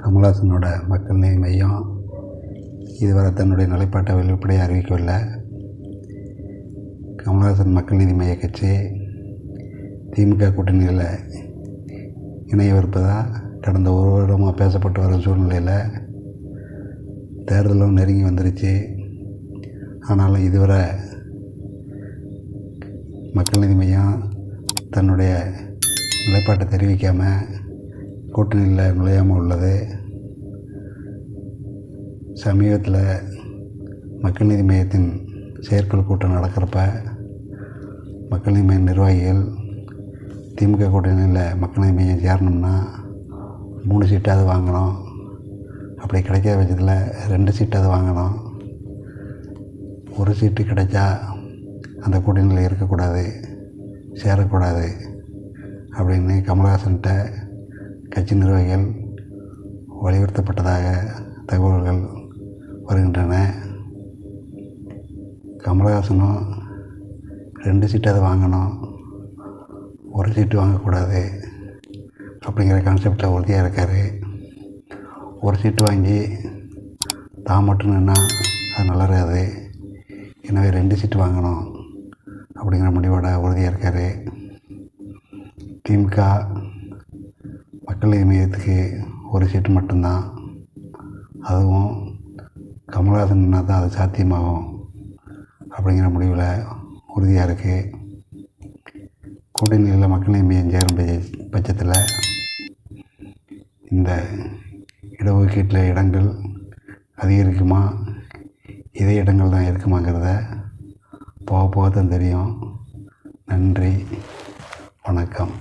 கமல்ஹாசனோட மக்கள் நீதி மையம் இதுவரை தன்னுடைய நிலைப்பாட்டை வெளிப்படையாக அறிவிக்கவில்லை. கமல்ஹாசன் மக்கள் நீதி மைய கட்சி திமுக கூட்டணியில் இணையவிருப்பதாக கடந்த ஒரு வருடமாக பேசப்பட்டு வரும் சூழ்நிலையில் தேர்தலும் நெருங்கி வந்துருச்சு. ஆனாலும் இதுவரை மக்கள் நீதி மையம் தன்னுடைய நிலைப்பாட்டை தெரிவிக்காமல் கூட்டணியில் நுழையாமல் உள்ளது. சமீபத்தில் மக்கள் நீதி மையத்தின் செயற்குழு கூட்டம் நடக்கிறப்ப மக்கள் நீதி மைய நிர்வாகிகள் திமுக கூட்டணியில் மக்கள் நீதி மையம் சேரணும்னா 3 சீட்டாவது வாங்கணும், அப்படி கிடைக்காத பட்சத்தில் 2 சீட்டாவது வாங்கணும், 1 சீட்டு கிடைச்சா அந்த கூட்டணியில் இருக்கக்கூடாது, சேரக்கூடாது அப்படின்னு கமல்ஹாசன்கிட்ட கட்சி நிர்வாகிகள் வலியுறுத்தப்பட்டதாக தகவல்கள் வருகின்றன. கமல்ஹாசனும் 2 சீட்டாவது வாங்கணும், 1 சீட்டு வாங்கக்கூடாது அப்படிங்கிற கான்செப்டில் உறுதியாக இருக்கார். 1 சீட்டு வாங்கி தான் மட்டும் நின்னா அது நல்லா இருக்காது. எனவே 2 சீட்டு வாங்கணும் அப்படிங்கிற முடிவோட உறுதியாக இருக்கார். திமுக மக்கள் நீதி மையத்துக்கு 1 சீட்டு மட்டும்தான், அதுவும் கமல்ஹாசன் நின்னா தான் அது சாத்தியமாகும் அப்படிங்கிற முடிவில் உறுதியாக இருக்குது. கூட்டணியில் மக்கள் நீதி மையம் சேரும் பட்சத்தில் இந்த இடஒதுக்கீட்டில் இடங்கள் அதிகரிக்குமா, இதே இடங்கள் தான் இருக்குமாங்கிறத போக போக தான் தெரியும். நன்றி, வணக்கம்.